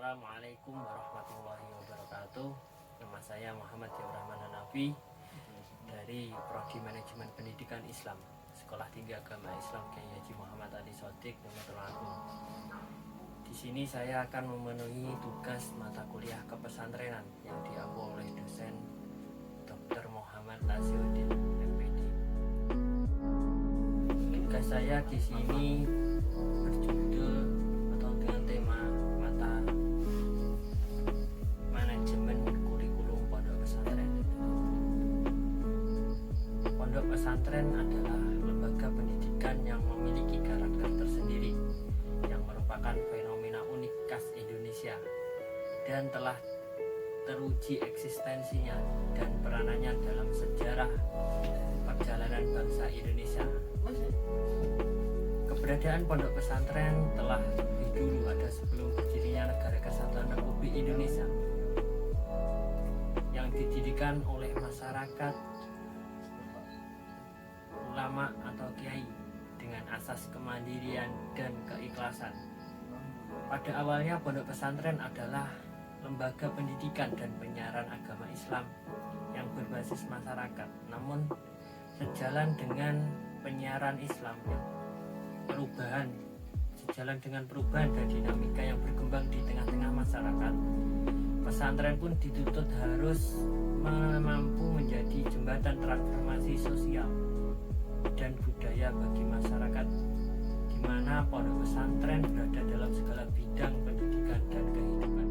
Assalamualaikum warahmatullahi wabarakatuh. Nama saya Muhammad Rahman Hanafi dari Prodi Manajemen Pendidikan Islam, Sekolah Tinggi Agama Islam Kiai Haji Muhammad Ali Shodiq Tulung Agung. Di sini saya akan memenuhi tugas mata kuliah kepesantrenan yang diampu oleh dosen Dr. Muhammad Tasiuddin MPD. Tugas saya di sini berjudul atau dengan tema mata manajemen kurikulum pondok pesantren. Pondok pesantren adalah lembaga pendidikan yang memiliki karakter tersendiri yang merupakan fenomena unik khas Indonesia dan telah teruji eksistensinya dan peranannya dalam sejarah perjalanan bangsa Indonesia. Keberadaan pondok pesantren telah lebih dulu ada sebelum berdirinya Negara Kesatuan Republik Indonesia, yang didirikan oleh masyarakat, ulama atau kiai dengan asas kemandirian dan keikhlasan. Pada awalnya pondok pesantren adalah lembaga pendidikan dan penyiaran agama Islam yang berbasis masyarakat. Namun sejalan dengan penyiaran Islam sejalan dengan perubahan dan dinamika yang berkembang di tengah-tengah masyarakat, pesantren pun dituntut harus mampu menjadi jembatan transformasi sosial dan budaya bagi masyarakat, di mana pondok pesantren berada dalam segala bidang pendidikan dan kehidupan.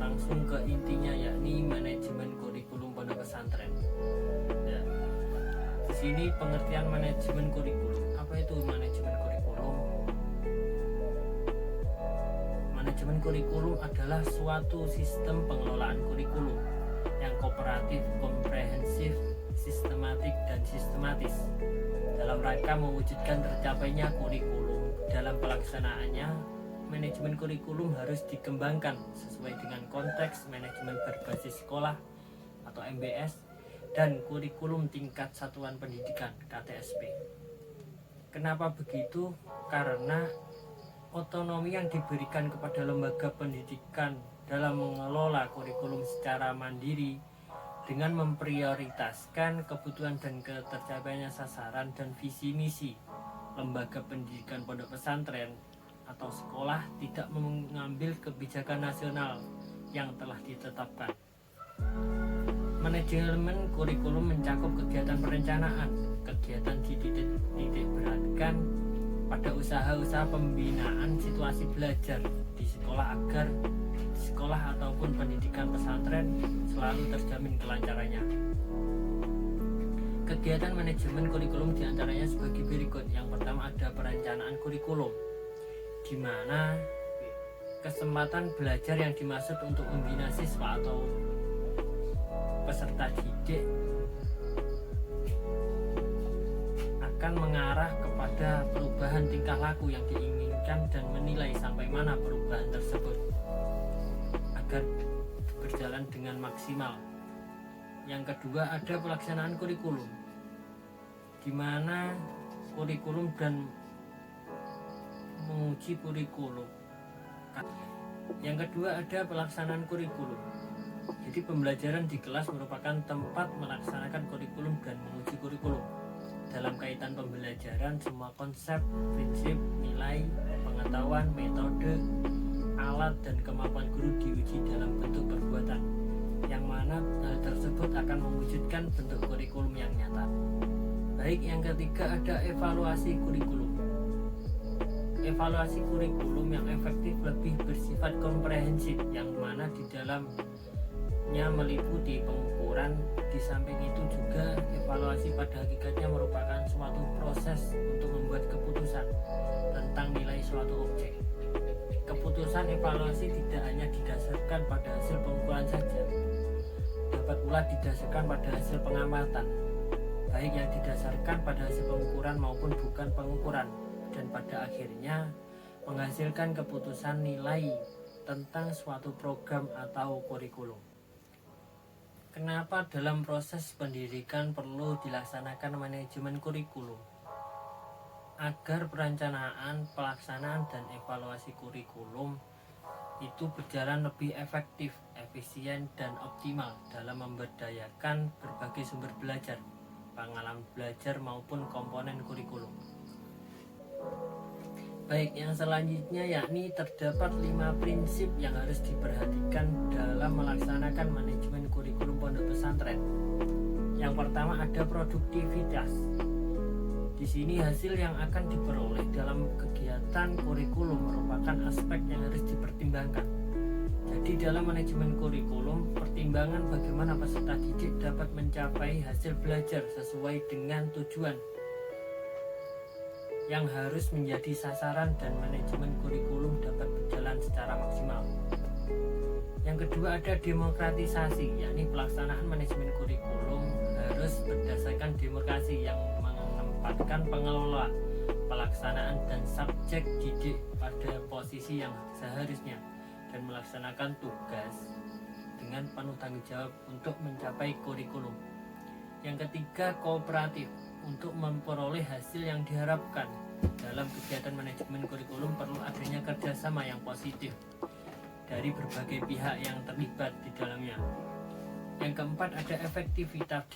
Langsung ke intinya, yakni manajemen kurikulum pondok pesantren. Ya. Di sini pengertian manajemen kurikulum. Apa itu manajemen kurikulum? Manajemen kurikulum adalah suatu sistem pengelolaan kurikulum yang kooperatif, komprehensif, sistematik, dan sistematis dalam rangka mewujudkan tercapainya kurikulum. Dalam pelaksanaannya, manajemen kurikulum harus dikembangkan sesuai dengan konteks manajemen berbasis sekolah atau MBS dan kurikulum tingkat satuan pendidikan KTSP. Kenapa begitu? Karena otonomi yang diberikan kepada lembaga pendidikan dalam mengelola kurikulum secara mandiri dengan memprioritaskan kebutuhan dan ketercapaiannya sasaran dan visi misi lembaga pendidikan pondok pesantren atau sekolah tidak mengambil kebijakan nasional yang telah ditetapkan. Manajemen kurikulum mencakup kegiatan perencanaan, kegiatan titik beratkan pada usaha-usaha pembinaan situasi belajar di sekolah agar di sekolah ataupun pendidikan pesantren selalu terjamin kelancarannya. Kegiatan manajemen kurikulum diantaranya sebagai berikut. Yang pertama ada perencanaan kurikulum, di mana kesempatan belajar yang dimaksud untuk membina siswa atau peserta didik akan mengarah kepada perubahan tingkah laku yang diinginkan dan menilai sampai mana perubahan tersebut agar berjalan dengan maksimal. Yang kedua ada pelaksanaan kurikulum, di mana kurikulum dan menguji kurikulum. Yang kedua ada pelaksanaan kurikulum. Jadi pembelajaran di kelas merupakan tempat melaksanakan kurikulum dan menguji kurikulum. Dalam kaitan pembelajaran, semua konsep, prinsip, nilai, pengetahuan, metode, alat, dan kemampuan guru diuji dalam bentuk perbuatan, yang mana hal tersebut akan mewujudkan bentuk kurikulum yang nyata. Baik, yang ketiga ada evaluasi kurikulum. Evaluasi kurikulum yang efektif lebih bersifat komprehensif, yang mana di dalamnya meliputi pengukuran. Di samping itu juga evaluasi pada hakikatnya merupakan suatu proses untuk membuat keputusan tentang nilai suatu objek. Keputusan evaluasi tidak hanya didasarkan pada hasil pengukuran saja, dapat pula didasarkan pada hasil pengamatan, baik yang didasarkan pada hasil pengukuran maupun bukan pengukuran, dan pada akhirnya menghasilkan keputusan nilai tentang suatu program atau kurikulum. Kenapa dalam proses pendidikan perlu dilaksanakan manajemen kurikulum? Agar perencanaan, pelaksanaan, dan evaluasi kurikulum itu berjalan lebih efektif, efisien, dan optimal dalam memberdayakan berbagai sumber belajar, pengalaman belajar maupun komponen kurikulum. Baik, yang selanjutnya yakni terdapat 5 prinsip yang harus diperhatikan dalam melaksanakan manajemen kurikulum pondok pesantren. Yang pertama ada produktivitas. Di sini hasil yang akan diperoleh dalam kegiatan kurikulum merupakan aspek yang harus dipertimbangkan. Jadi dalam manajemen kurikulum, pertimbangan bagaimana peserta didik dapat mencapai hasil belajar sesuai dengan tujuan yang harus menjadi sasaran dan manajemen kurikulum dapat berjalan secara maksimal. Yang kedua ada demokratisasi, yakni pelaksanaan manajemen kurikulum harus berdasarkan demokrasi yang menempatkan pengelola, pelaksanaan dan subjek didik pada posisi yang seharusnya dan melaksanakan tugas dengan penuh tanggung jawab untuk mencapai kurikulum. Yang ketiga kooperatif, untuk memperoleh hasil yang diharapkan dalam kegiatan manajemen kurikulum perlu adanya kerjasama yang positif dari berbagai pihak yang terlibat di dalamnya. Yang keempat ada efektivitas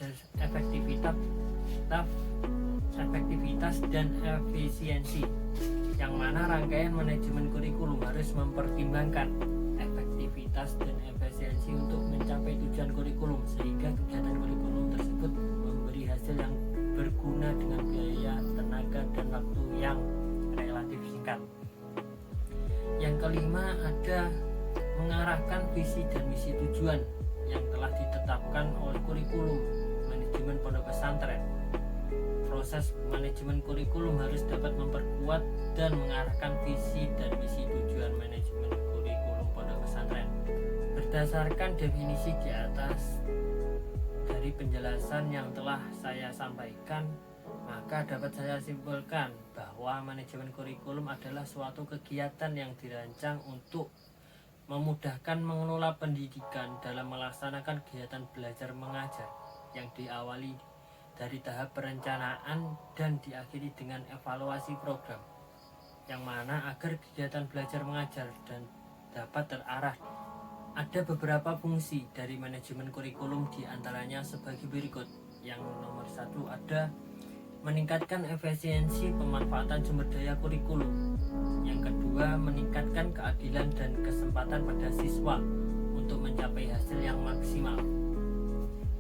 dan efisiensi, yang mana rangkaian manajemen kurikulum harus mempertimbangkan efektivitas dan efisiensi untuk mencapai tujuan kurikulum, sehingga kegiatan kurikulum tersebut memberi hasil yang berguna dengan biaya, tenaga, dan waktu yang relatif singkat. Yang kelima ada mengarahkan visi dan misi tujuan yang telah ditetapkan oleh kurikulum manajemen pondok pesantren. Proses manajemen kurikulum harus dapat memperkuat dan mengarahkan visi dan misi tujuan manajemen kurikulum pondok pesantren. Berdasarkan definisi di atas dari penjelasan yang telah saya sampaikan, maka dapat saya simpulkan bahwa manajemen kurikulum adalah suatu kegiatan yang dirancang untuk memudahkan mengelola pendidikan dalam melaksanakan kegiatan belajar mengajar yang diawali dari tahap perencanaan dan diakhiri dengan evaluasi program, yang mana agar kegiatan belajar mengajar dan dapat terarah. Ada beberapa fungsi dari manajemen kurikulum, diantaranya sebagai berikut. Yang nomor 1 ada meningkatkan efisiensi pemanfaatan sumber daya kurikulum. Yang kedua, meningkatkan keadilan dan kesempatan pada siswa untuk mencapai hasil yang maksimal.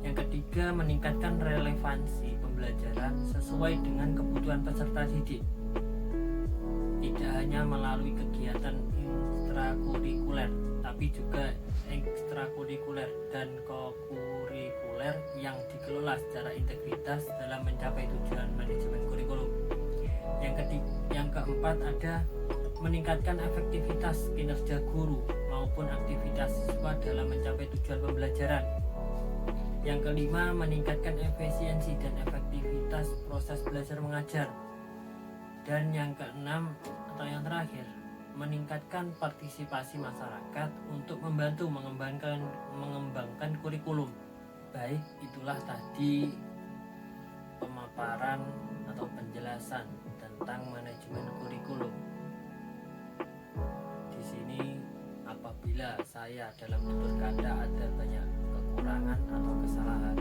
Yang ketiga, meningkatkan relevansi pembelajaran sesuai dengan kebutuhan peserta didik, tidak hanya melalui kegiatan intrakurikuler, tapi juga ekstrakurikuler dan kokurikuler yang dikelola secara integritas dalam mencapai tujuan manajemen kurikulum. Yang keempat ada meningkatkan efektivitas kinerja guru maupun aktivitas siswa dalam mencapai tujuan pembelajaran. Yang kelima, meningkatkan efisiensi dan efektivitas proses belajar mengajar. Dan yang keenam atau yang terakhir, meningkatkan partisipasi masyarakat untuk membantu mengembangkan kurikulum. Baik, itulah tadi pemaparan atau penjelasan tentang manajemen kurikulum. Di sini apabila saya dalam tutur kata ada banyak kekurangan atau kesalahan,